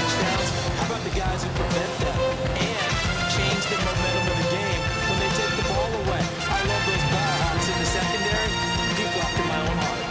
touchdowns. How about the guys who prevent them and change the momentum of the game when they take the ball away? I love those ball hawks in the secondary. People after my own heart.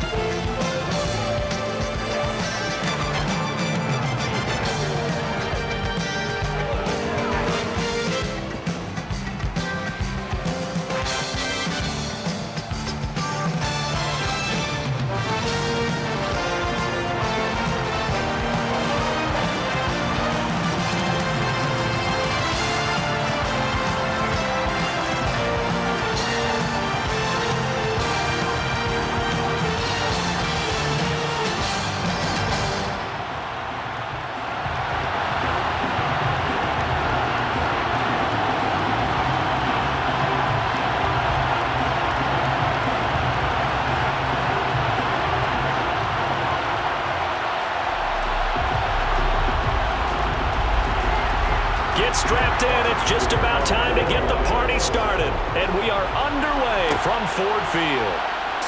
Strapped in, it's just about time to get the party started. And we are underway from Ford Field.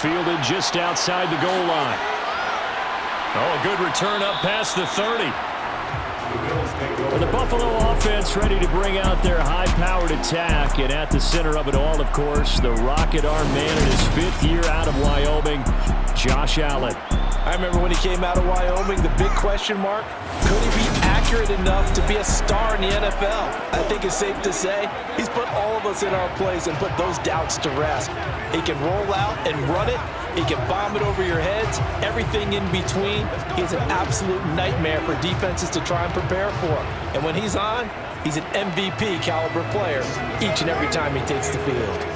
Fielded just outside the goal line. Oh, a good return up past the 30. Well, the Buffalo offense ready to bring out their high-powered attack. And at the center of it all, of course, the rocket arm man in his 5th year out of Wyoming, Josh Allen. I remember when he came out of Wyoming, the big question mark, could he be accurate enough to be a star in the NFL? I think it's safe to say he's put all of us in our place and put those doubts to rest. He can roll out and run it. He can bomb it over your heads. Everything in between. He's an absolute nightmare for defenses to try and prepare for. And when he's on, he's an MVP caliber player each and every time he takes the field.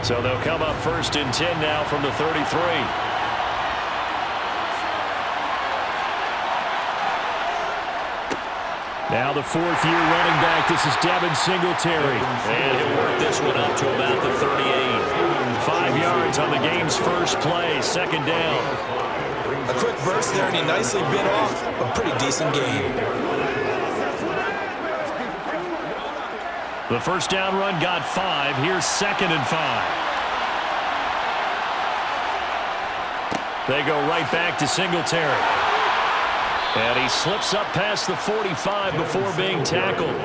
So they'll come up 1st and 10 now from the 33. Now the 4th-year running back. This is Devin Singletary. And he'll work this one up to about the 38. 5 yards on the game's first play. 2nd down. A quick burst there, and he nicely bit off a pretty decent game. The first down run got 5. Here's 2nd and 5. They go right back to Singletary. And he slips up past the 45 before being tackled.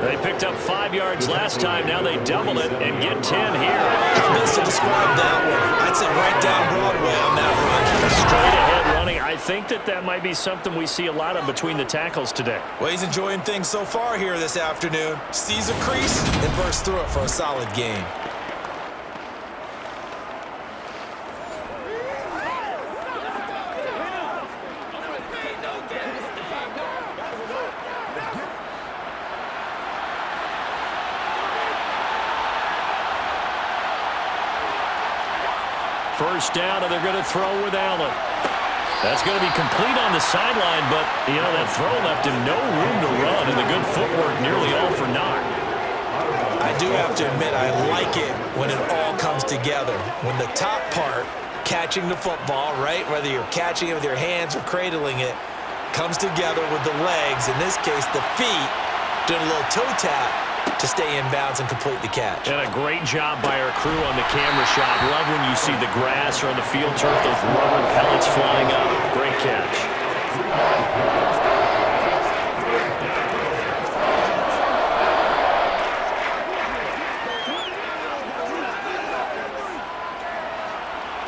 They picked up 5 yards last time. Now they double it and get 10 here. How best to describe that one? I'd say right down Broadway on that run. Straight ahead running. I think that might be something we see a lot of between the tackles today. Well, he's enjoying things so far here this afternoon. Sees a crease and bursts through it for a solid game. First down, and they're going to throw with Allen. That's going to be complete on the sideline, but, you know, that throw left him no room to run, and the good footwork nearly all for naught. I do have to admit, I like it when it all comes together. When the top part, catching the football, right, whether you're catching it with your hands or cradling it, comes together with the legs, in this case the feet, doing a little toe tap to stay in bounds and complete the catch. And a great job by our crew on the camera shot. Love when you see the grass or on the field turf, those rubber pellets flying up. Great catch.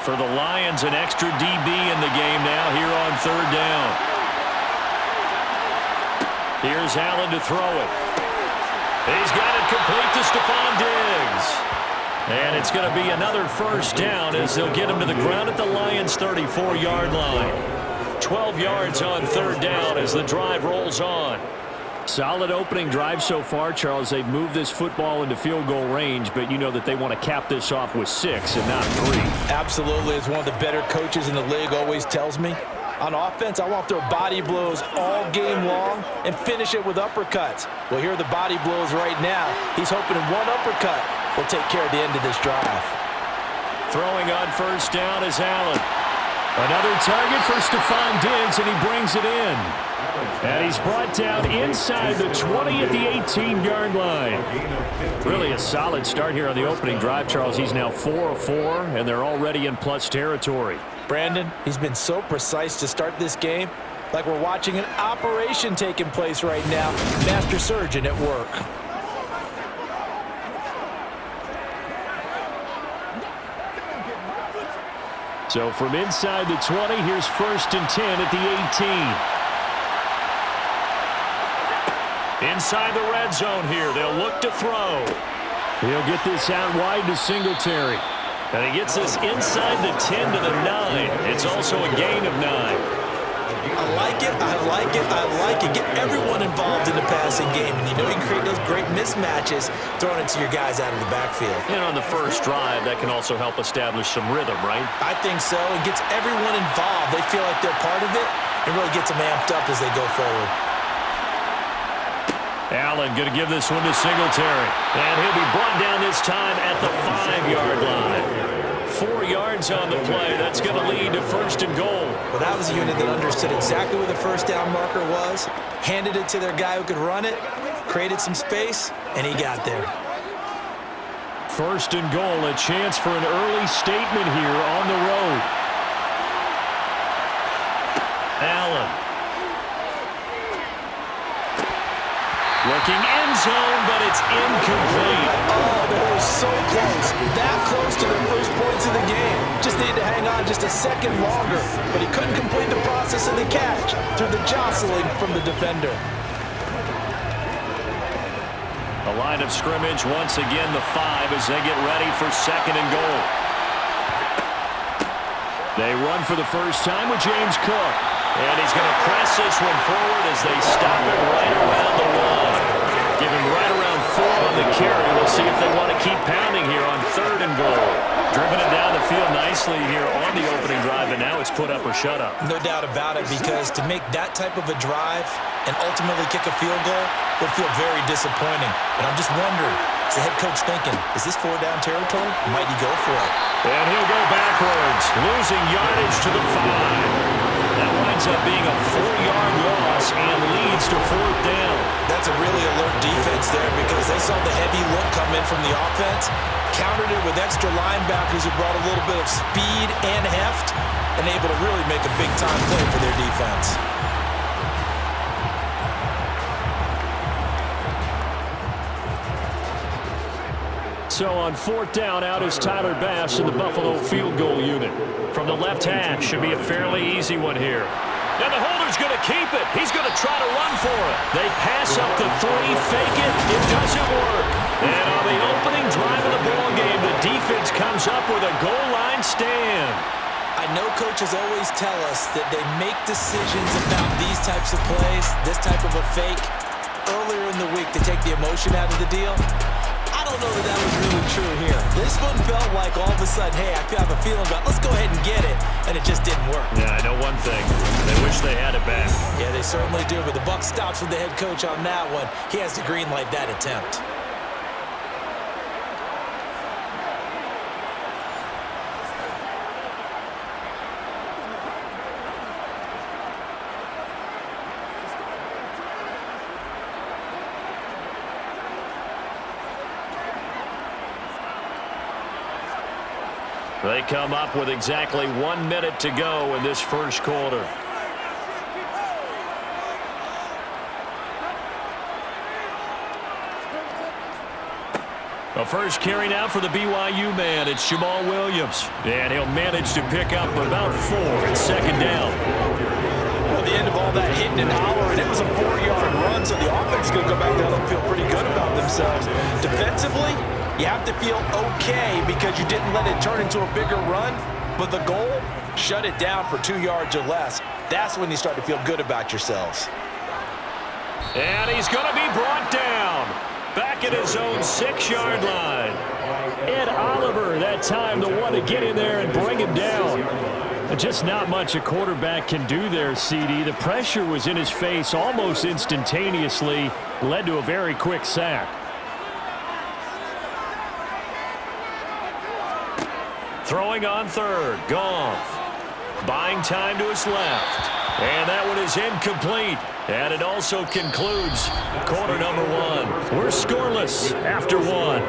For the Lions, an extra DB in the game now here on 3rd down. Here's Allen to throw it. He's got it complete to Stephon Diggs. And it's going to be another first down as they'll get him to the ground at the Lions' 34-yard line. 12 yards on 3rd down as the drive rolls on. Solid opening drive so far, Charles. They've moved this football into field goal range, but you know that they want to cap this off with 6 and not 3. Absolutely. As one of the better coaches in the league always tells me, on offense, I want their body blows all game long and finish it with uppercuts. Well, here are the body blows right now. He's hoping one uppercut will take care of the end of this drive. Throwing on first down is Allen. Another target for Stephon Diggs, and he brings it in. And he's brought down inside the 20 at the 18-yard line. Really a solid start here on the opening drive, Charles. He's now 4 of 4, and they're already in plus territory. Brandon, he's been so precise to start this game, like we're watching an operation taking place right now. Master surgeon at work. So from inside the 20, here's 1st and 10 at the 18. Inside the red zone here, they'll look to throw. He'll get this out wide to Singletary. And he gets this inside the 10 to the 9. It's also a gain of 9. I like it, I like it, I like it. Get everyone involved in the passing game. And you know you can create those great mismatches throwing it to your guys out of the backfield. And on the first drive, that can also help establish some rhythm, right? I think so. It gets everyone involved. They feel like they're part of it and really gets them amped up as they go forward. Allen going to give this one to Singletary. And he'll be brought down this time at the 5-yard line. 4 yards on the play. That's going to lead to 1st and goal. Well, that was a unit that understood exactly where the first down marker was, handed it to their guy who could run it, created some space, and he got there. 1st and goal, a chance for an early statement here on the road. Allen. Looking end zone, but it's incomplete. Oh, they were so close. That close to the first points of the game. Just needed to hang on just a second longer. But he couldn't complete the process of the catch through the jostling from the defender. A line of scrimmage once again, the 5 as they get ready for 2nd and goal. They run for the first time with James Cook. And he's going to press this one forward as they stop it right around the 1. Give him right around 4 on the carry. We'll see if they want to keep pounding here on 3rd and goal. Driven it down the field nicely here on the opening drive, and now it's put up or shut up. No doubt about it, because to make that type of a drive and ultimately kick a field goal would feel very disappointing. But I'm just wondering, is the head coach thinking, is this 4-down territory? Might he go for it? And he'll go backwards, losing yardage to the 5. That winds up being a 4-yard loss and leads to 4th down. That's a really alert defense there, because they saw the heavy look come in from the offense, countered it with extra linebackers who brought a little bit of speed and heft, and able to really make a big-time play for their defense. So on 4th down, out is Tyler Bass in the Buffalo field goal unit. From the left hash, should be a fairly easy one here. And the holder's going to keep it. He's going to try to run for it. They pass up the 3, fake it. It doesn't work. And on the opening drive of the ball game, the defense comes up with a goal line stand. I know coaches always tell us that they make decisions about these types of plays, this type of a fake, earlier in the week to take the emotion out of the deal. I don't know that was really true here. This one felt like all of a sudden, hey, I have a feeling about, let's go ahead and get it, and it just didn't work. Yeah, I know one thing. They wish they had it back. Yeah, they certainly do, but the buck stops with the head coach on that one. He has to green light that attempt. They come up with exactly 1 minute to go in this first quarter. A first carry now for the BYU man. It's Jamal Williams. And he'll manage to pick up about 4 at 2nd down. At the end of all that hitting and hollering, it was a 4-yard run, so the offense is going to go back down and feel pretty good about themselves. Defensively, you have to feel okay because you didn't let it turn into a bigger run, but the goal, shut it down for 2 yards or less. That's when you start to feel good about yourselves. And he's going to be brought down. Back at his own 6-yard line. Ed Oliver, that time, the one to get in there and bring him down. Just not much a quarterback can do there, CD. The pressure was in his face almost instantaneously, led to a very quick sack. Throwing on 3rd, Goff. Buying time to his left. And that one is incomplete. And it also concludes quarter number 1. We're scoreless after 1.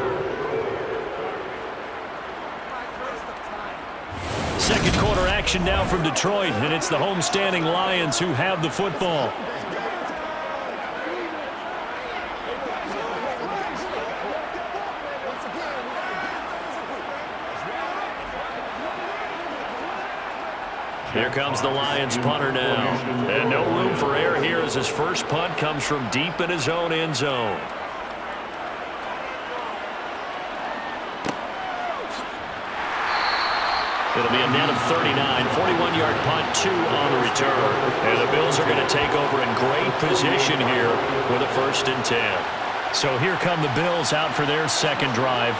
Second quarter action now from Detroit, and it's the homestanding Lions who have the football. Here comes the Lions punter now. And no room for error here as his first punt comes from deep in his own end zone. It'll be a net of 39, 41-yard punt, 2 on the return. And the Bills are going to take over in great position here with a 1st and 10. So here come the Bills out for their second drive.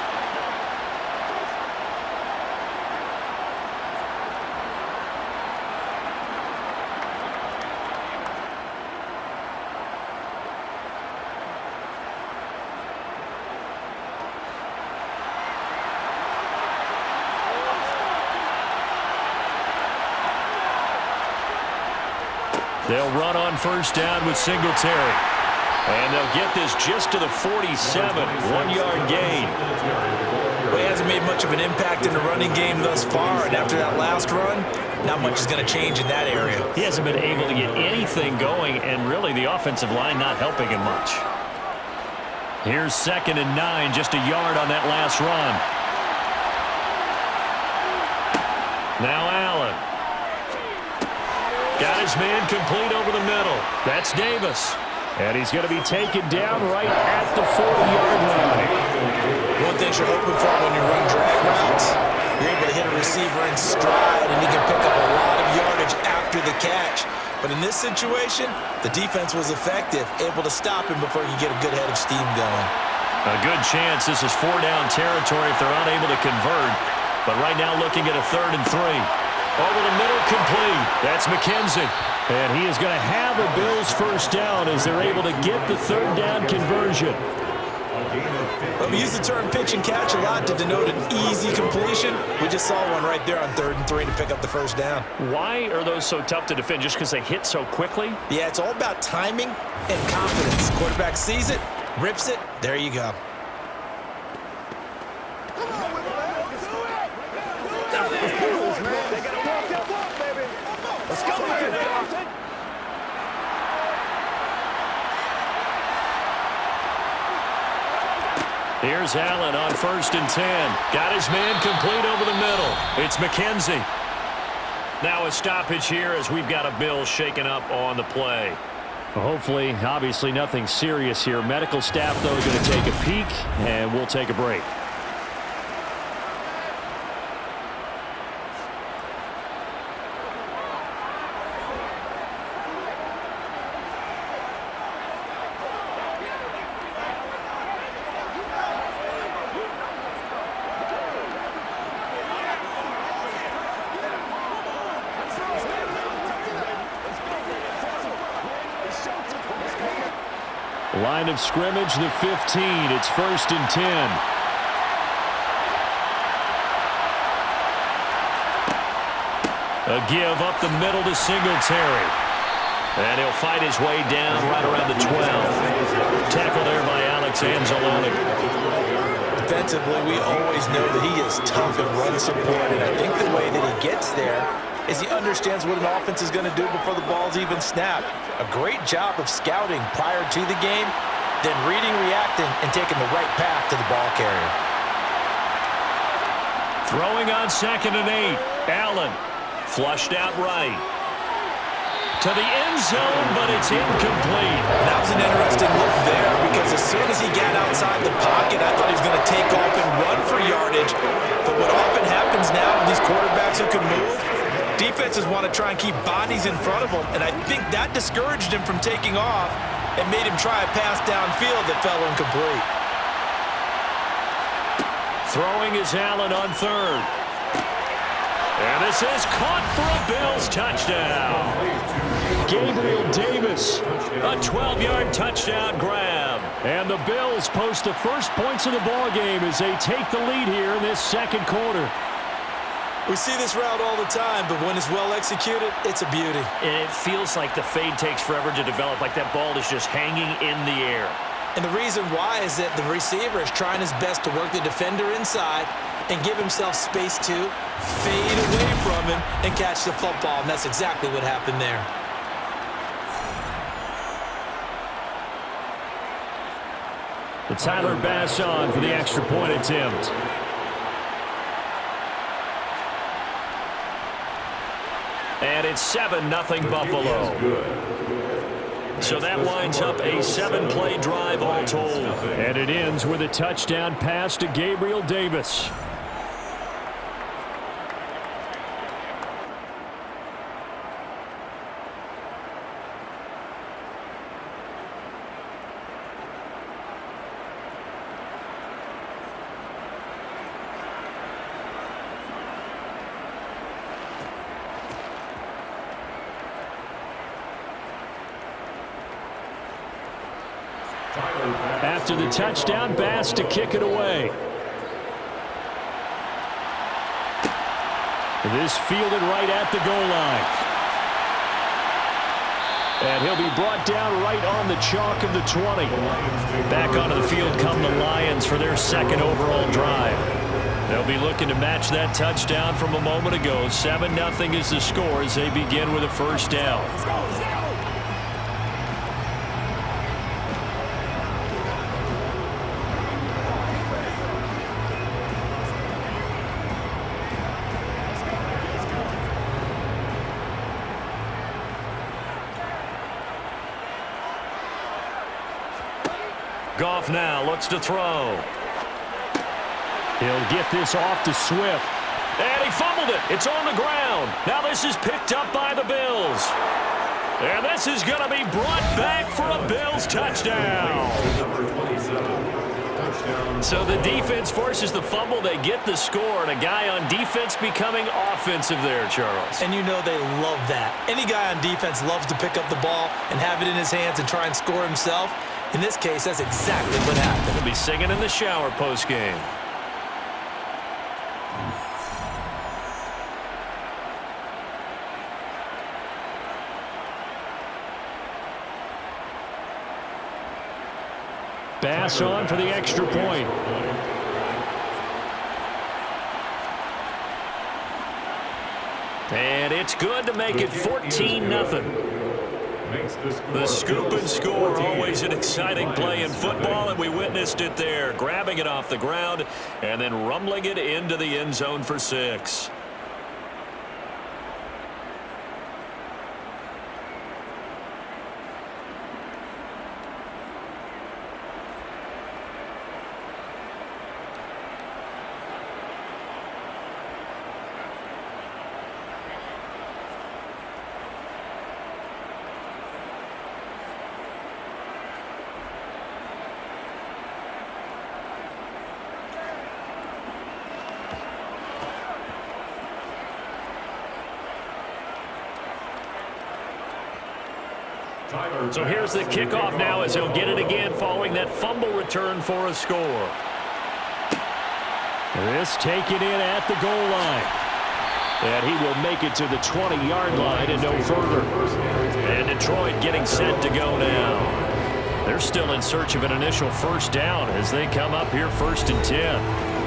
They'll run on 1st down with Singletary. And they'll get this just to the 47, 1-yard gain. Well, he hasn't made much of an impact in the running game thus far, and after that last run, not much is going to change in that area. He hasn't been able to get anything going, and really the offensive line not helping him much. Here's 2nd and 9, just a yard on that last run. Now Allen. Got his man complete over the middle. That's Davis. And he's going to be taken down right at the 40-yard line. One thing you're hoping for when you run drag routes, you're able to hit a receiver in stride, and he can pick up a lot of yardage after the catch. But in this situation, the defense was effective, able to stop him before you get a good head of steam going. A good chance this is 4-down territory if they're unable to convert. But right now looking at a 3rd and 3. Over the middle, complete. That's McKenzie. And he is going to have a Bills 1st down as they're able to get the 3rd down conversion. Well, we use the term pitch and catch a lot to denote an easy completion. We just saw one right there on 3rd and 3 to pick up the 1st down. Why are those so tough to defend? Just because they hit so quickly? Yeah, it's all about timing and confidence. Quarterback sees it, rips it, there you go. Here's Allen on 1st and 10. Got his man complete over the middle. It's McKenzie. Now a stoppage here as we've got a Bill shaken up on the play. Well, hopefully, obviously nothing serious here. Medical staff, though, going to take a peek, and we'll take a break. Line of scrimmage, the 15. It's 1st and 10. A give up the middle to Singletary. And he'll fight his way down right around the 12. Tackle there by Alex Anzalone. Defensively, we always know that he is tough in run support, and I think the way that he gets there is he understands what an offense is going to do before the ball's even snapped. A great job of scouting prior to the game, then reading, reacting, and taking the right path to the ball carrier. Throwing on 2nd and 8. Allen flushed out right. To the end zone, but it's incomplete. That was an interesting look there because as soon as he got outside the pocket, I thought he was going to take off and run for yardage. But what often happens now with these quarterbacks who can move, defenses want to try and keep bodies in front of them, and I think that discouraged him from taking off and made him try a pass downfield that fell incomplete. Throwing is Allen on 3rd. And this is caught for a Bills touchdown. Gabriel Davis, a 12-yard touchdown grab. And the Bills post the first points of the ball game as they take the lead here in this second quarter. We see this route all the time, but when it's well executed, it's a beauty. And it feels like the fade takes forever to develop, like that ball is just hanging in the air. And the reason why is that the receiver is trying his best to work the defender inside, and give himself space to fade away from him and catch the football, and that's exactly what happened there. The Tyler Bass on for the extra point attempt. And it's 7-0 Buffalo. So that winds up a 7-play drive all told. And it ends with a touchdown pass to Gabriel Davis. After the touchdown, Bass to kick it away. This fielded right at the goal line. And he'll be brought down right on the chalk of the 20. Back onto the field come the Lions for their second overall drive. They'll be looking to match that touchdown from a moment ago. 7-0 is the score as they begin with a first down. Goff now looks to throw. He'll get this off to Swift. And he fumbled it. It's on the ground. Now this is picked up by the Bills. And this is going to be brought back for a Bills touchdown. So the defense forces the fumble. They get the score. And a guy on defense becoming offensive there, Charles. And you know they love that. Any guy on defense loves to pick up the ball and have it in his hands and try and score himself. In this case, that's exactly what happened. He'll be singing in the shower post-game. Bass on for the extra point. And it's good to make it 14-0. The scoop and score, always an exciting play in football, and we witnessed it there, grabbing it off the ground and then rumbling it into the end zone for 6. So here's the kickoff now as he'll get it again following that fumble return for a score. This taken in at the goal line. And he will make it to the 20-yard line and no further. And Detroit getting set to go now. They're still in search of an initial first down as they come up here 1st and 10.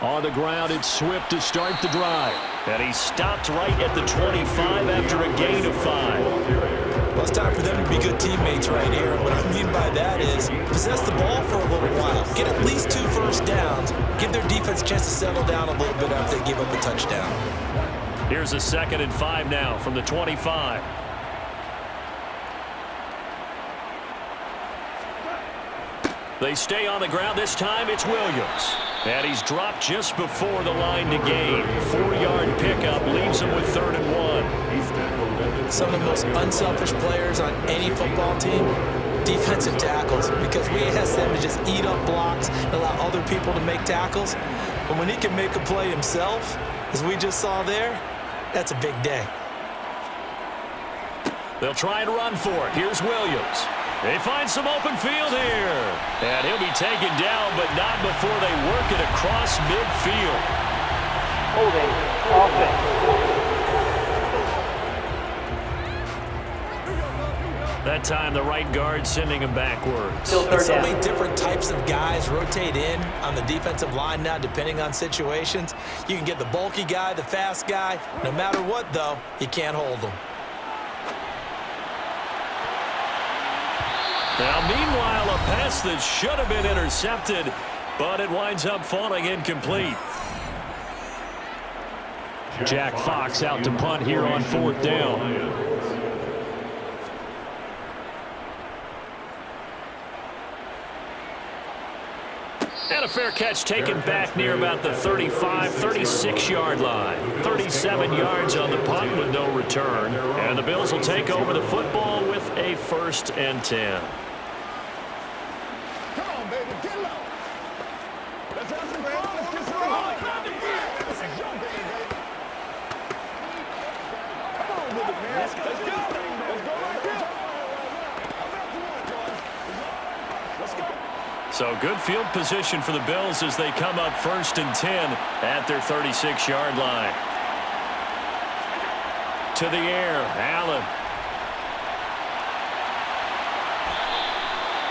On the ground, it's Swift to start the drive. And he stopped right at the 25 after a gain of 5. Well, it's time for them to be good teammates right here. What I mean by that is possess the ball for a little while. Get at least 2 first downs. Give their defense a chance to settle down a little bit after they give up a touchdown. Here's a 2nd and 5 now from the 25. They stay on the ground. This time it's Williams. And he's dropped just before the line to gain. 4-yard pickup leaves him with 3rd and 1. Some of the most unselfish players on any football team, defensive tackles, because we ask them to just eat up blocks and allow other people to make tackles. But when he can make a play himself, as we just saw there, that's a big day. They'll try and run for it. Here's Williams. They find some open field here. And he'll be taken down, but not before they work it across midfield. Holding offense. That time, the right guard sending him backwards. And so many different types of guys rotate in on the defensive line now, depending on situations. You can get the bulky guy, the fast guy. No matter what, though, you can't hold them. Now, meanwhile, a pass that should have been intercepted, but it winds up falling incomplete. Jack Fox out to punt here on 4th down. And a fair catch taken back near about the 35, 36-yard line. 37 yards on the punt with no return. And the Bills will take over the football with a 1st and 10. Come on, baby, get low. Let's have some fun. Let's get some fun. Let's jump in, baby. Come on with it, man. Let's go. Let's go right here. Let's go. So good field position for the Bills as they come up 1st and 10 at their 36-yard line. To the air, Allen.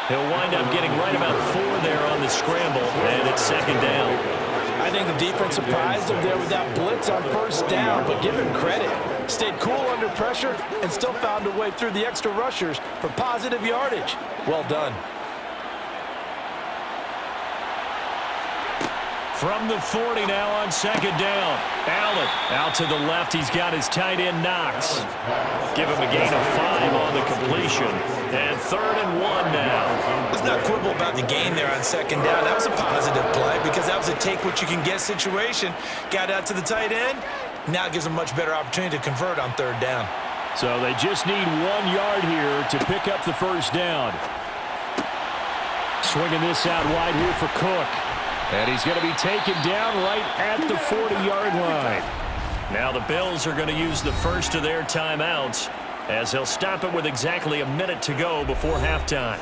He'll wind up getting right about 4 there on the scramble, and it's 2nd down. I think the defense surprised him there with that blitz on 1st down, but give him credit. Stayed cool under pressure and still found a way through the extra rushers for positive yardage. Well done. From the 40 now on 2nd down. Allen out to the left. He's got his tight end Knox. Give him a gain of 5 on the completion. And 3rd and 1 now. Let's not quibble about the gain there on 2nd down. That was a positive play because that was a take-what-you-can-get situation. Got out to the tight end. Now it gives them a much better opportunity to convert on 3rd down. So they just need 1 yard here to pick up the 1st down. Swinging this out wide here for Cook. And he's going to be taken down right at the 40-yard line. Now the Bills are going to use the first of their timeouts as they'll stop it with exactly a minute to go before halftime.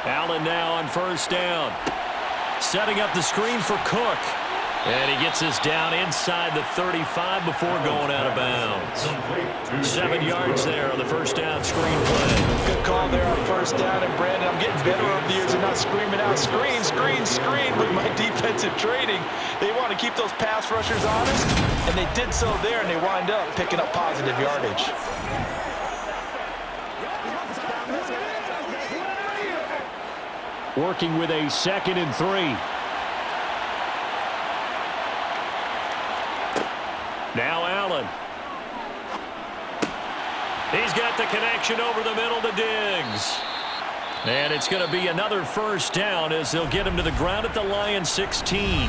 Allen now on 1st down. Setting up the screen for Cook. And he gets us down inside the 35 before going out of bounds. 7 yards there on the 1st down screen play. Good call there on 1st down. And, Brandon, I'm getting better over the years and not screaming out, screen, screen, screen with my defensive training. They want to keep those pass rushers honest, and they did so there, and they wind up picking up positive yardage. Working with a 2nd and 3. Now Allen. He's got the connection over the middle to Diggs. And it's going to be another 1st down as they'll get him to the ground at the Lions 16.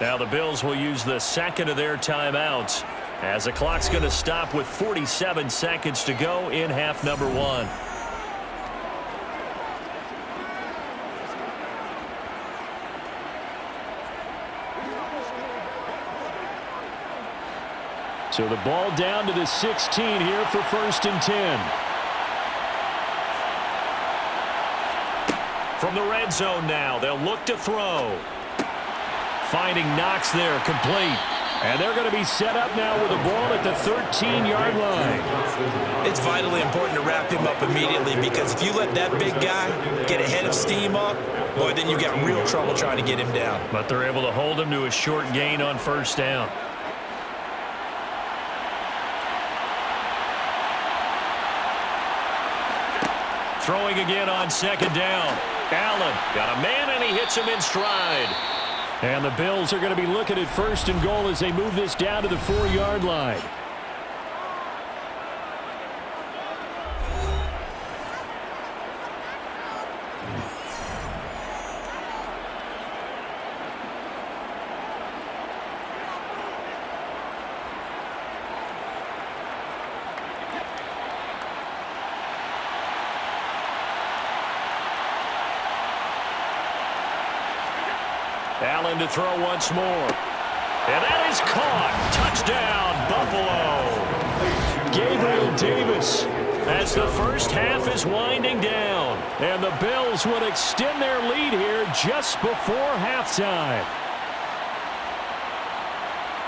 Now the Bills will use the 2nd of their timeouts as the clock's going to stop with 47 seconds to go in half number 1. So the ball down to the 16 here for 1st and 10. From the red zone now, they'll look to throw. Finding Knox there, complete. And they're going to be set up now with the ball at the 13-yard line. It's vitally important to wrap him up immediately because if you let that big guy get ahead of steam up, boy, then you got real trouble trying to get him down. But they're able to hold him to a short gain on 1st down. Throwing again on 2nd down. Allen got a man, and he hits him in stride. And the Bills are going to be looking at 1st and goal as they move this down to the 4-yard line. Allen to throw once more. And that is caught. Touchdown, Buffalo. Gabriel Davis as the first half is winding down. And the Bills would extend their lead here just before halftime.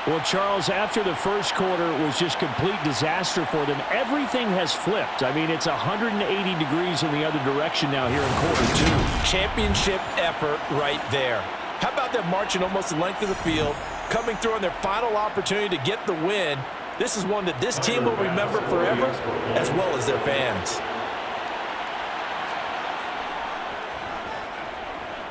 Well, Charles, after the first quarter was just complete disaster for them, everything has flipped. I mean, it's 180 degrees in the other direction now here in quarter two. Championship effort right there. How about them marching almost the length of the field, coming through on their final opportunity to get the win? This is one that this team will remember forever, as well as their fans.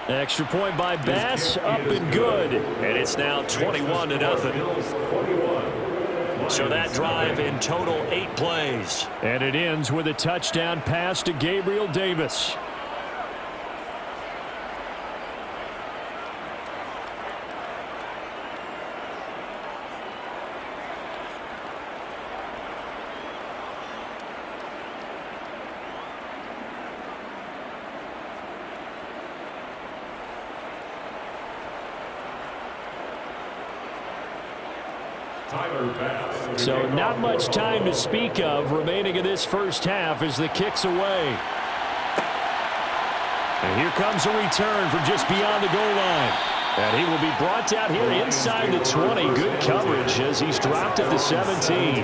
Extra point by Bass, up and good. And it's now 21-0. So that drive in total 8 plays. And it ends with a touchdown pass to Gabriel Davis. So not much time to speak of remaining in this first half as the kick's away. And here comes a return from just beyond the goal line. And he will be brought down here inside the 20. Good coverage as he's dropped at the 17.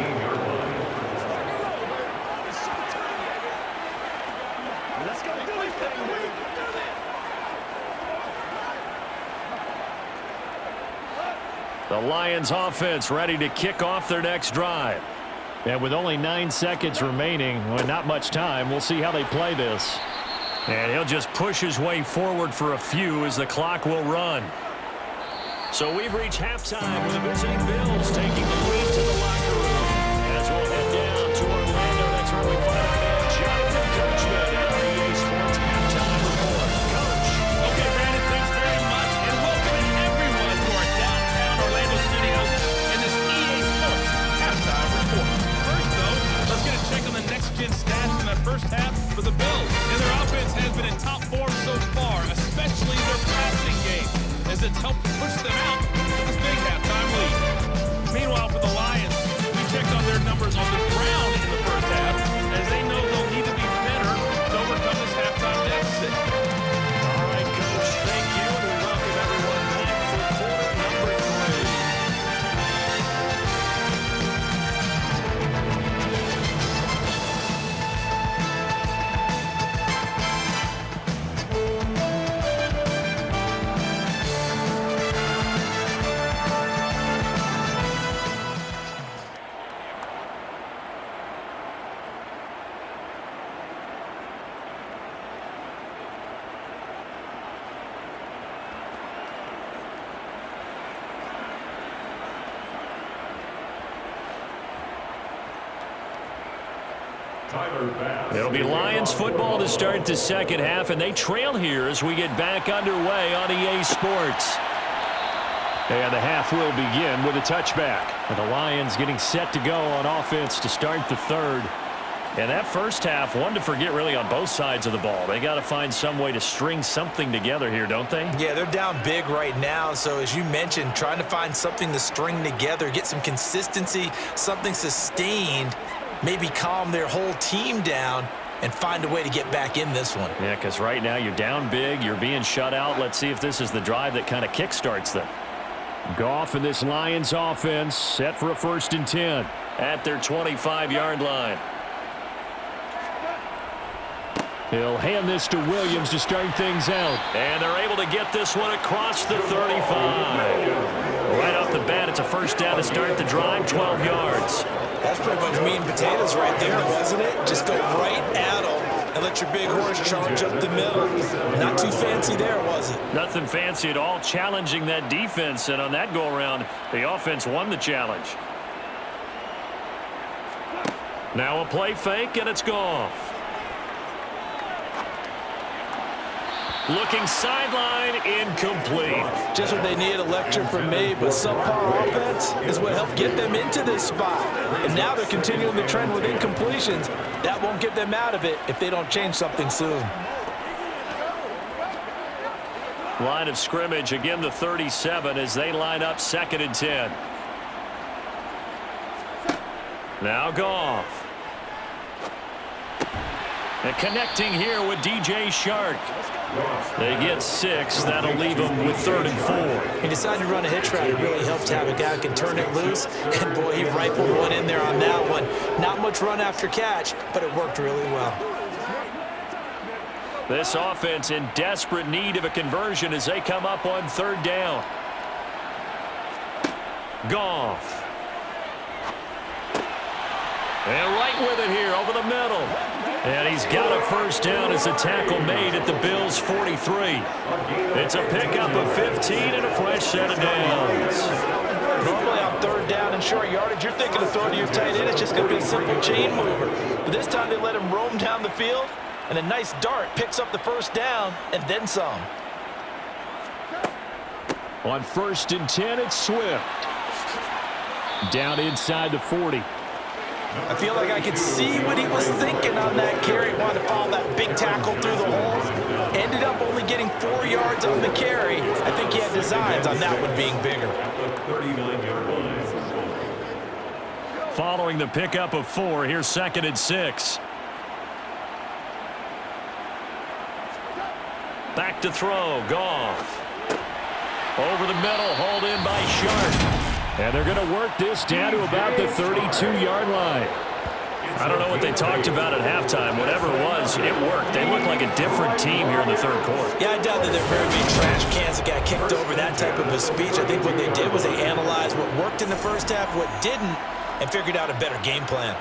The Lions offense ready to kick off their next drive. And with only 9 seconds remaining, well, not much time, we'll see how they play this. And he'll just push his way forward for a few as the clock will run. So we've reached halftime with the visiting Bills taking the lead to the locker room. As we'll head down to Orlando, that's where we find our man Jonathan Coachman at our EA Sports halftime report. Coach. Okay, Brandon, thanks very much, and welcoming everyone to our downtown Orlando studios in this EA Sports halftime report. First, though, let's get a check on the next-gen stats from that first half for the Bills. And their offense has been in top form so far, especially their passing game, as it's helped push them out to this big halftime lead. Meanwhile, for the Lions, we checked on their numbers on the ground in the first half, as they know they'll need to be better to overcome this halftime deficit. All right, Coach, thank you. We welcome everyone back for quarter number 3. It'll be Lions football to start the second half, and they trail here as we get back underway on EA Sports. And the half will begin with a touchback. And the Lions getting set to go on offense to start the third. And that first half, one to forget really on both sides of the ball. They got to find some way to string something together here, don't they? Yeah, they're down big right now. So as you mentioned, trying to find something to string together, get some consistency, something sustained, maybe calm their whole team down and find a way to get back in this one. Yeah, because right now you're down big, you're being shut out. Let's see if this is the drive that kind of kickstarts them. Goff and this Lions offense set for a 1st and 10 at their 25-yard line. He'll hand this to Williams to start things out. And they're able to get this one across the 35. Right off the bat, it's a first down to start the drive, 12 yards. That's pretty much meat and potatoes right there, wasn't it? Just go right at them and let your big horse charge up the middle. Not too fancy there, was it? Nothing fancy at all, challenging that defense. And on that go-around, the offense won the challenge. Now a play fake, and it's Goff. Looking sideline, incomplete. Just what they needed, a lecture from me, but subpar offense is what helped get them into this spot. And now they're continuing the trend with incompletions. That won't get them out of it if they don't change something soon. Line of scrimmage, again the 37 as they line up 2nd and 10. Now Goff. And connecting here with DJ Shark. They get 6. That'll leave them with 3rd and 4. He decided to run a hitch route. It really helps to have a guy who can turn it loose. And, boy, he rifled one in there on that one. Not much run after catch, but it worked really well. This offense in desperate need of a conversion as they come up on 3rd down. Goff. And right with it here over the middle. And he's got a 1st down as a tackle made at the Bills' 43. It's a pickup of 15 and a fresh set of downs. Normally on 3rd down and short yardage, you're thinking of throwing to your tight end. It's just going to be a simple chain mover. But this time they let him roam down the field, and a nice dart picks up the 1st down and then some. On 1st and 10, it's Swift. Down inside the 40. I feel like I could see what he was thinking on that carry. Wanted to follow that big tackle through the hole. Ended up only getting 4 yards on the carry. I think he had designs on that one being bigger. Following the pickup of 4, here's 2nd and 6. Back to throw, Goff. Over the middle, hauled in by Sharp. And they're going to work this down to about the 32-yard line. I don't know what they talked about at halftime. Whatever it was, it worked. They look like a different team here in the 3rd quarter. Yeah, I doubt that they're very big trash cans that got kicked over, that type of a speech. I think what they did was they analyzed what worked in the 1st half, what didn't, and figured out a better game plan.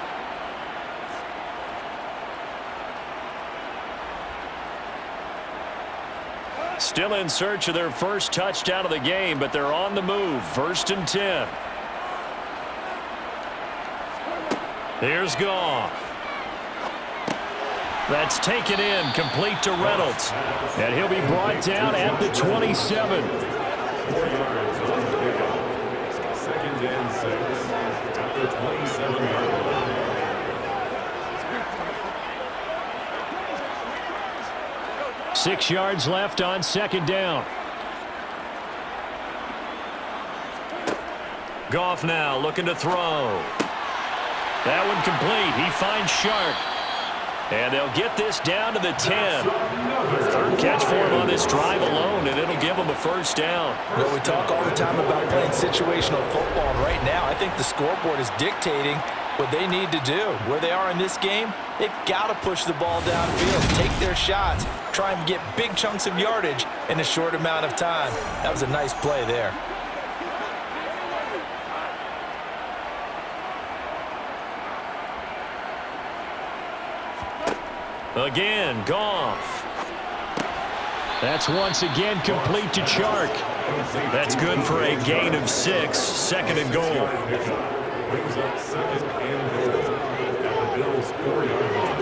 Still in search of their 1st touchdown of the game, but they're on the move. 1st and 10. Here's Goff. That's taken in, complete to Reynolds. And he'll be brought down at the 27. 2nd and 6. At the 27-yard line. Six yards left on 2nd down. Goff now looking to throw. That one complete. He finds Shark. And they'll get this down to the 10. 3rd catch for him on this drive alone, and it'll give him a 1st down. Well, we talk all the time about playing situational football. And right now, I think the scoreboard is dictating what they need to do. Where they are in this game, they've got to push the ball downfield, take their shots, try and get big chunks of yardage in a short amount of time. That was a nice play there. Again, Goff. That's once again complete to Chark. That's good for a gain of 6, 2nd and goal. Brings up 2nd and goal at the Bills' 4-yard line.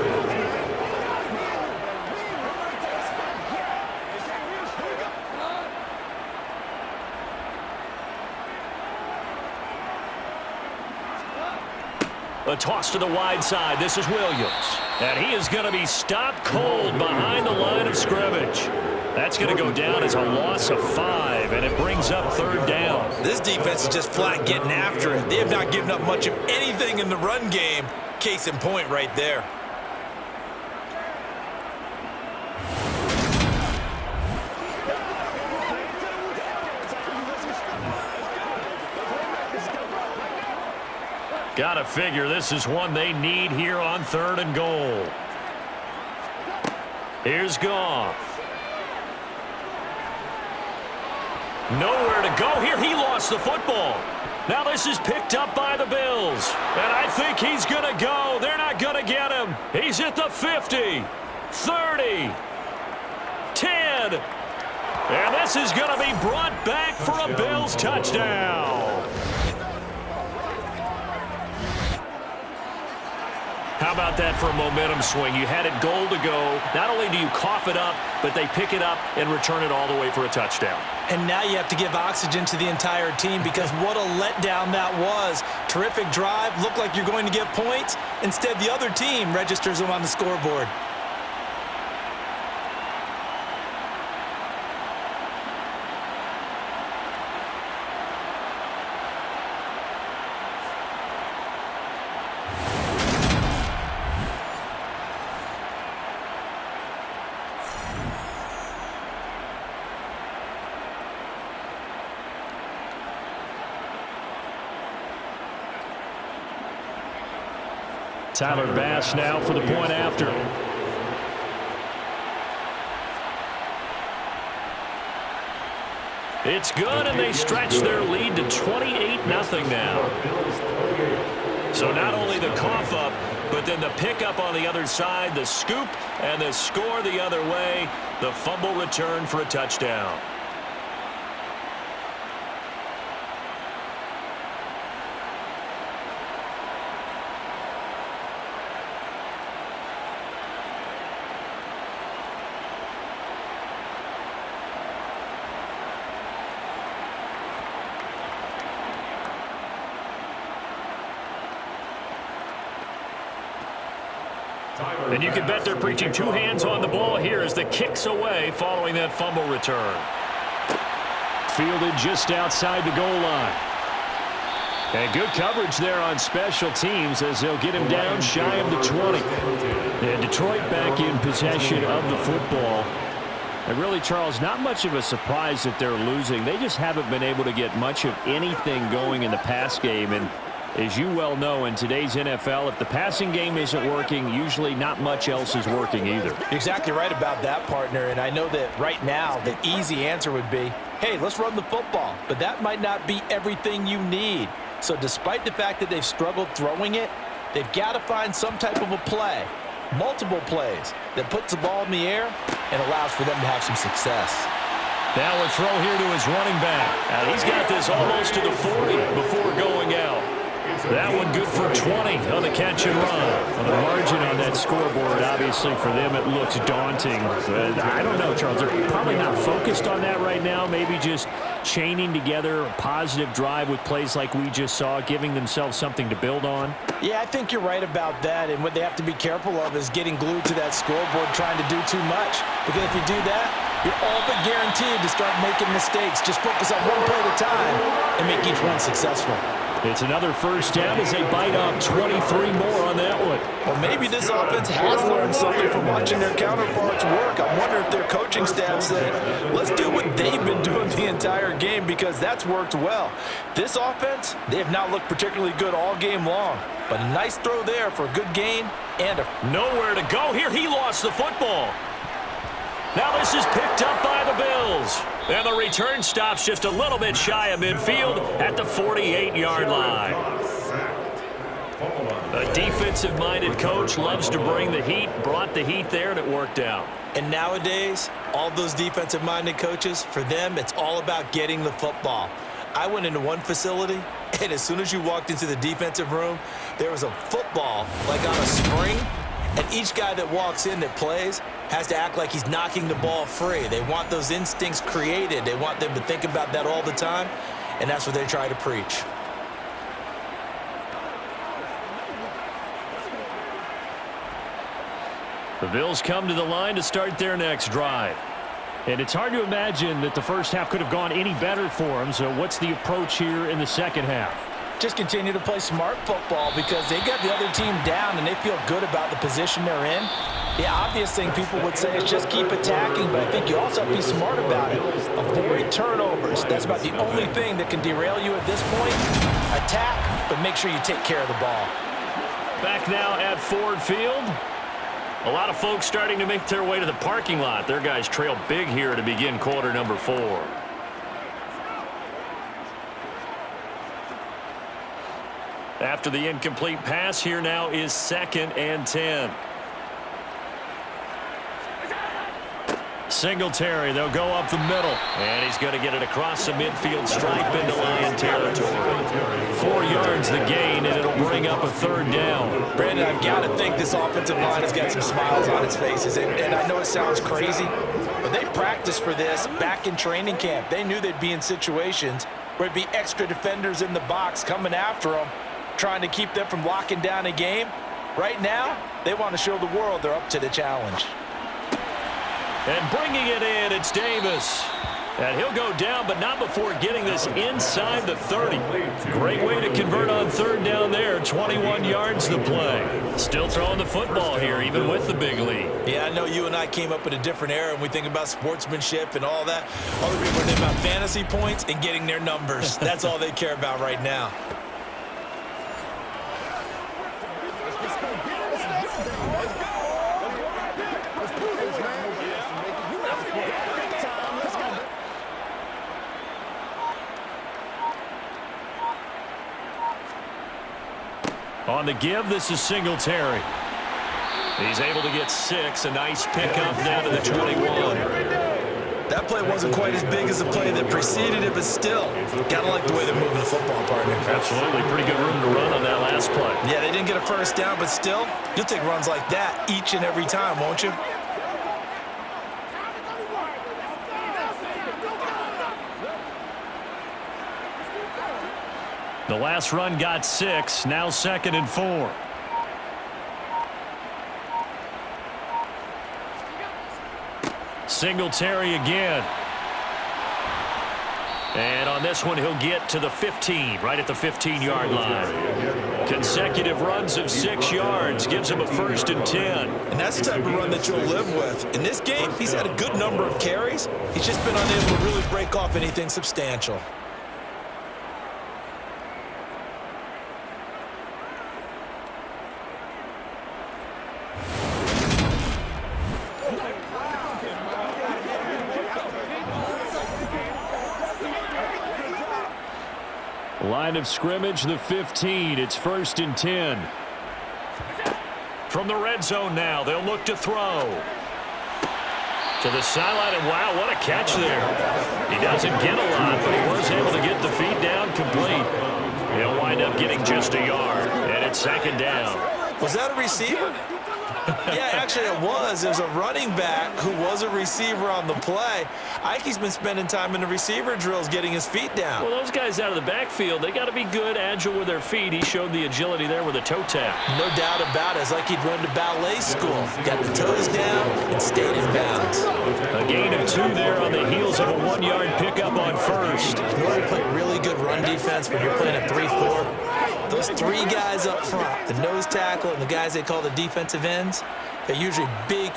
A toss to the wide side. This is Williams. And he is going to be stopped cold behind the line of scrimmage. That's going to go down as a loss of 5, and it brings up 3rd down. This defense is just flat getting after it. They have not given up much of anything in the run game. Case in point right there. Gotta figure this is one they need here on 3rd and goal. Here's Goff. Nowhere to go here. He lost the football. Now this is picked up by the Bills. And I think he's going to go. They're not going to get him. He's at the 50, 30, 10. And this is going to be brought back for a Bills touchdown. How about that for a momentum swing? You had it goal to go. Not only do you cough it up, but they pick it up and return it all the way for a touchdown. And now you have to give oxygen to the entire team because what a letdown that was. Terrific drive. Looked like you're going to get points. Instead, the other team registers them on the scoreboard. Tyler Bass now for the point after. It's good, and they stretch their lead to 28-0 now. So not only the cough up, but then the pickup on the other side, the scoop, and the score the other way, the fumble return for a touchdown. And you can bet they're preaching two hands on the ball here as the kick's away following that fumble return. Fielded just outside the goal line. And good coverage there on special teams as they'll get him down shy of the 20. And Detroit back in possession of the football. And really, Charles, not much of a surprise that they're losing. They just haven't been able to get much of anything going in the pass game. And as you well know, in today's NFL, if the passing game isn't working, usually not much else is working either. You're exactly right about that, partner. And I know that right now the easy answer would be, hey, let's run the football. But that might not be everything you need. So despite the fact that they've struggled throwing it, they've got to find some type of a play, multiple plays, that puts the ball in the air and allows for them to have some success. Now a throw here to his running back. Now he's got this almost to the 40 before going out. That one good for 20 on the catch and run. Well, the margin on that scoreboard, obviously, for them, it looks daunting. But I don't know, Charles. They're probably not focused on that right now. Maybe just chaining together a positive drive with plays like we just saw, giving themselves something to build on. Yeah, I think you're right about that. And what they have to be careful of is getting glued to that scoreboard, trying to do too much. Because if you do that, you're all but guaranteed to start making mistakes. Just focus on one play at a time and make each one successful. It's another first down as they bite off 23 more on that one. Well, maybe this offense has learned something from watching their counterparts work. I wonder if their coaching staff said, let's do what they've been doing the entire game, because that's worked well. This offense, they have not looked particularly good all game long. But a nice throw there for a good gain and nowhere to go here. He lost the football. Now this is picked up by the Bills. And the return stops just a little bit shy of midfield at the 48-yard line. A defensive-minded coach loves to bring the heat, brought the heat there, and it worked out. And nowadays, all those defensive-minded coaches, for them, it's all about getting the football. I went into one facility, and as soon as you walked into the defensive room, there was a football like on a spring, and each guy that walks in that plays has to act like he's knocking the ball free. They want those instincts created. They want them to think about that all the time, and that's what they try to preach. The Bills come to the line to start their next drive. And it's hard to imagine that the first half could have gone any better for them. So what's the approach here in the second half? Just continue to play smart football because they got the other team down and they feel good about the position they're in. The obvious thing people would say is just keep attacking, but I think you also have to be smart about it. Avoid turnovers. That's about the only thing that can derail you at this point. Attack, but make sure you take care of the ball. Back now at Ford Field. A lot of folks starting to make their way to the parking lot. Their guys trail big here to begin quarter number 4. After the incomplete pass, here now is 2nd and 10. Singletary, they'll go up the middle. And he's going to get it across the midfield stripe into Lion territory. 4 yards the gain, and it'll bring up a 3rd down. Brandon, I've got to think this offensive line has got some smiles on its faces. And I know it sounds crazy, but they practiced for this back in training camp. They knew they'd be in situations where it'd be extra defenders in the box coming after them, trying to keep them from locking down a game. Right now, they want to show the world they're up to the challenge. And bringing it in, it's Davis. And he'll go down, but not before getting this inside the 30. Great way to convert on 3rd down there. 21 yards to play. Still throwing the football here, even with the big lead. Yeah, I know you and I came up in a different era, and we think about sportsmanship and all that. All the people are thinking about fantasy points and getting their numbers. That's all they care about right now. Let's go get it. On the give, this is Singletary. He's able to get 6. A nice pickup down to the 21. That play wasn't quite as big as the play that preceded it, but still, gotta like the way they're moving the football, partner. Absolutely. Pretty good room to run on that last play. Yeah, they didn't get a first down, but still, you'll take runs like that each and every time, won't you? The last run got 6. Now 2nd and 4. Singletary again. And on this one, he'll get to the 15, right at the 15-yard line. Consecutive runs of 6 yards gives him a 1st and 10. And that's the type of run that you'll live with. In this game, he's had a good number of carries. He's just been unable to really break off anything substantial. Line of scrimmage, the 15. It's 1st and 10. From the red zone now, they'll look to throw. To the sideline, and wow, what a catch there. He doesn't get a lot, but he was able to get the feet down complete. He'll wind up getting just a yard, and it's 2nd down. Was that a receiver? Yeah, actually it was. It was a running back who was a receiver on the play. Ike's been spending time in the receiver drills getting his feet down. Well, those guys out of the backfield, they got to be good, agile with their feet. He showed the agility there with a toe tap. No doubt about it. It's like he'd run to ballet school. Got the toes down and stayed in bounds. A gain of 2 there on the heels of a 1-yard pickup on 1st. In order to play really good run defense when you're playing a 3-4, those 3 guys up front, the nose tackle and the guys they call the defensive ends, they're usually big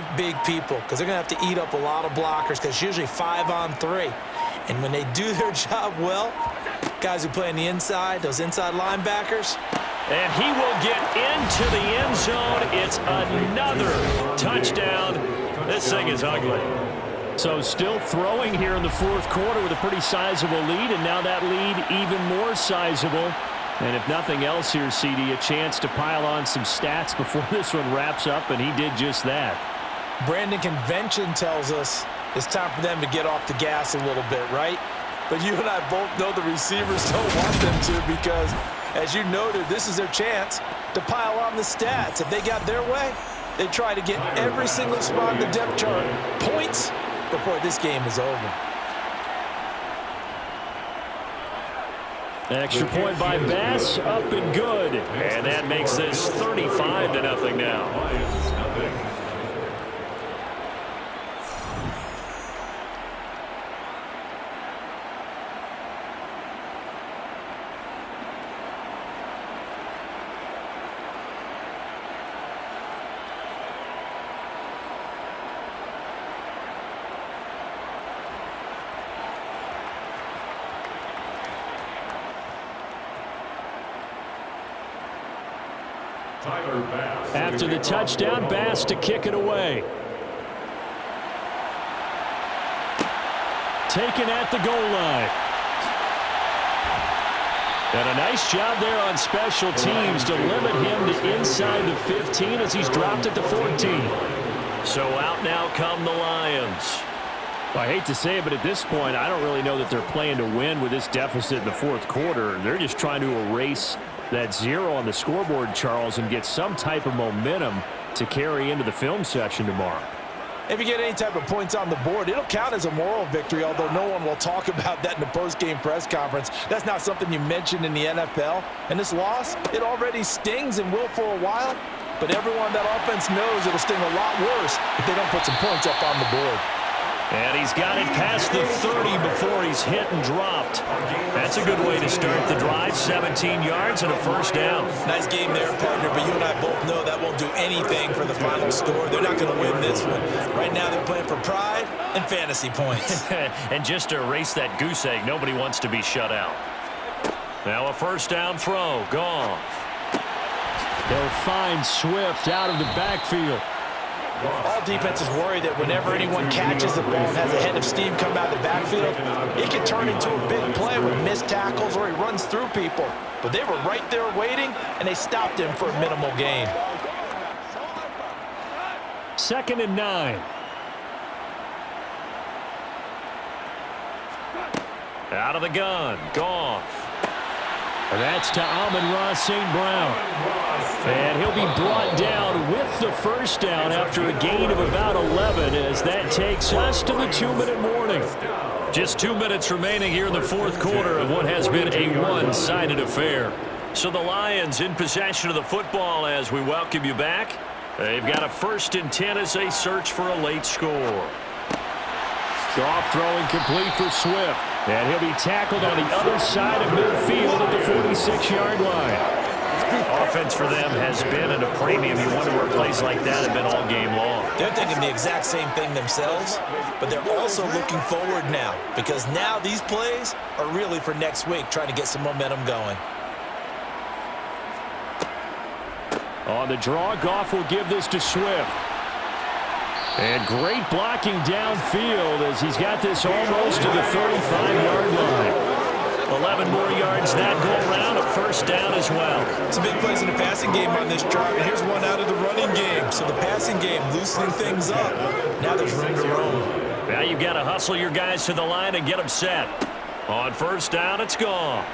people because they're going to have to eat up a lot of blockers because it's usually 5-on-3. And when they do their job well, guys who play on the inside, those inside linebackers. And he will get into the end zone. It's another touchdown. This thing is ugly. So still throwing here in the 4th quarter with a pretty sizable lead, and now that lead even more sizable. And if nothing else here, CD, a chance to pile on some stats before this one wraps up, and he did just that. Brandon, convention tells us it's time for them to get off the gas a little bit, right? But you and I both know the receivers don't want them to because, as you noted, this is their chance to pile on the stats. If they got their way, they try to get every single spot in the depth chart points before this game is over. Extra point by Bass, up and good. And that makes this 35-0 now. After the touchdown, Bass to kick it away. Taken at the goal line. And a nice job there on special teams to limit him to inside the 15 as he's dropped at the 14. So out now come the Lions. Well, I hate to say it, but at this point, I don't really know that they're playing to win with this deficit in the 4th quarter. They're just trying to erase that 0 on the scoreboard, Charles, and get some type of momentum to carry into the film session tomorrow. If you get any type of points on the board, it'll count as a moral victory, although no one will talk about that in the post-game press conference. That's not something you mentioned in the NFL. And this loss, it already stings and will for a while, but everyone that offense knows it'll sting a lot worse if they don't put some points up on the board. And he's got it past the 30 before he's hit and dropped. That's a good way to start the drive. 17 yards and a 1st down. Nice game there, partner, but you and I both know that won't do anything for the final score. They're not going to win this one. Right now they're playing for pride and fantasy points. And just to erase that goose egg, nobody wants to be shut out. Now a 1st down throw. Gone. They'll find Swift out of the backfield. All defenses worry that whenever anyone catches the ball and has a head of steam come out of the backfield, it can turn into a big play with missed tackles or he runs through people. But they were right there waiting, and they stopped him for a minimal gain. 2nd and 9. Out of the gun. Goff. And that's to Amon-Ra St. Brown. And he'll be brought down with the first down after a gain of about 11 as that takes us to the 2-minute warning. Just 2 minutes remaining here in the fourth quarter of what has been a one-sided affair. So the Lions in possession of the football as we welcome you back. They've got a 1st and 10 as they search for a late score. Goff throwing complete for Swift. And he'll be tackled on the other side of midfield at the 46-yard line. Offense for them has been at a premium. You wonder where plays like that have been all game long. They're thinking the exact same thing themselves, but they're also looking forward now because now these plays are really for next week, trying to get some momentum going. On the draw, Goff will give this to Swift. And great blocking downfield as he's got this almost to the 35-yard line. 11 more yards that go around, a first down as well. Some big plays in the passing game on this drive, and here's one out of the running game. So the passing game loosening things up. Now there's room to roam. Now you've got to hustle your guys to the line and get them set. On first down, it's Goff.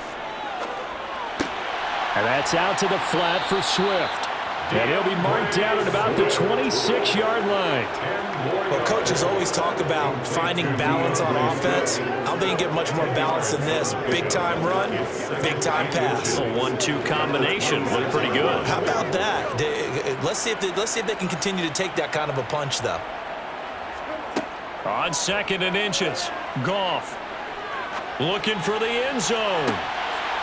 And that's out to the flat for Swift. And he'll be marked down at about the 26-yard line. Well, coaches always talk about finding balance on offense. I don't think you get much more balance than this. Big-time run, big-time pass. A 1-2 combination. Looked pretty good. How about that? Let's see if they can continue to take that kind of a punch, though. On 2nd and inches, Goff looking for the end zone.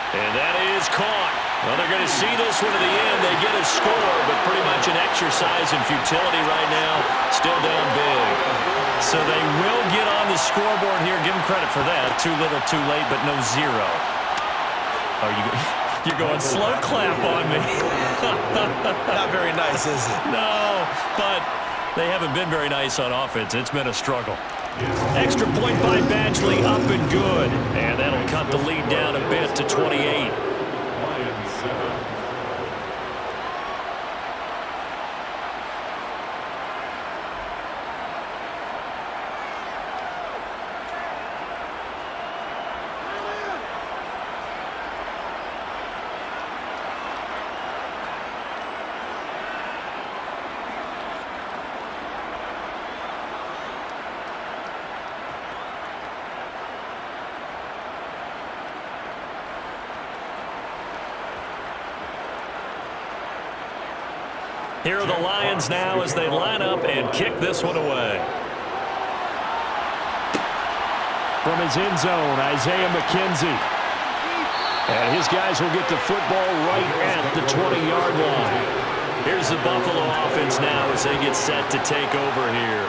And that is caught. Well, they're going to see this one to the end. They get a score, but pretty much an exercise in futility right now. Still down big. So they will get on the scoreboard here. Give them credit for that. Too little, too late, but no zero. Oh, you're going slow clap on me. Not very nice, is it? No, but they haven't been very nice on offense. It's been a struggle. Extra point by Badgley, up and good. And that'll cut the lead down a bit to 28. Here are the Lions now as they line up and kick this one away. From his end zone, Isaiah McKenzie. And his guys will get the football right at the 20-yard line. Here's the Buffalo offense now as they get set to take over here.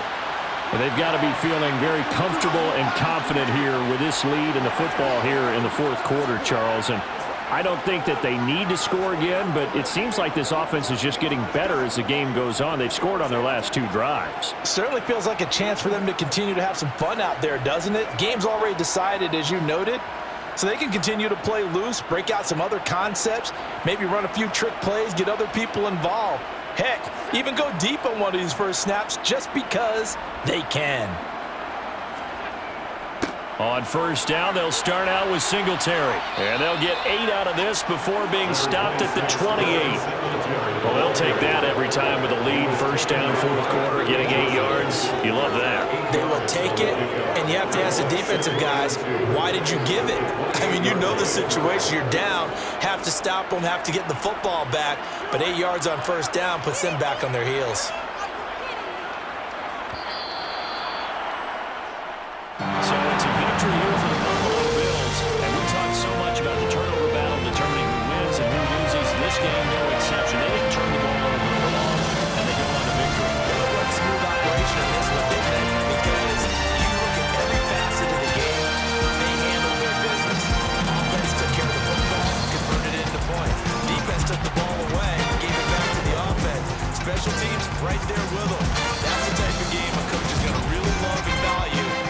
And they've got to be feeling very comfortable and confident here with this lead in the football here in the fourth quarter, Charles. And I don't think that they need to score again, but it seems like this offense is just getting better as the game goes on. They've scored on their last 2 drives. Certainly feels like a chance for them to continue to have some fun out there, doesn't it? Game's already decided, as you noted, so they can continue to play loose, break out some other concepts, maybe run a few trick plays, get other people involved. Heck, even go deep on one of these first snaps just because they can. On first down, they'll start out with Singletary. And they'll get 8 out of this before being stopped at the 28. Well, they'll take that every time with a lead. First down, fourth quarter, getting 8 yards. You love that. They will take it, and you have to ask the defensive guys, why did you give it? I mean, you know the situation. You're down, have to stop them, have to get the football back. But 8 yards on first down puts them back on their heels. So it's a victory here for the Buffalo Bills. And we talked so much about the turnover battle determining who wins and who loses. This game, no exception. They didn't turn the ball over at all, and they go on to victory. It was a smooth operation in this one, didn't it? Because you look at every facet of the game, they handled their business. Offense took care of the football, converted it into points. Defense took the ball away, gave it back to the offense. Special teams right there with him. That's the type of game a coach is going to really love and value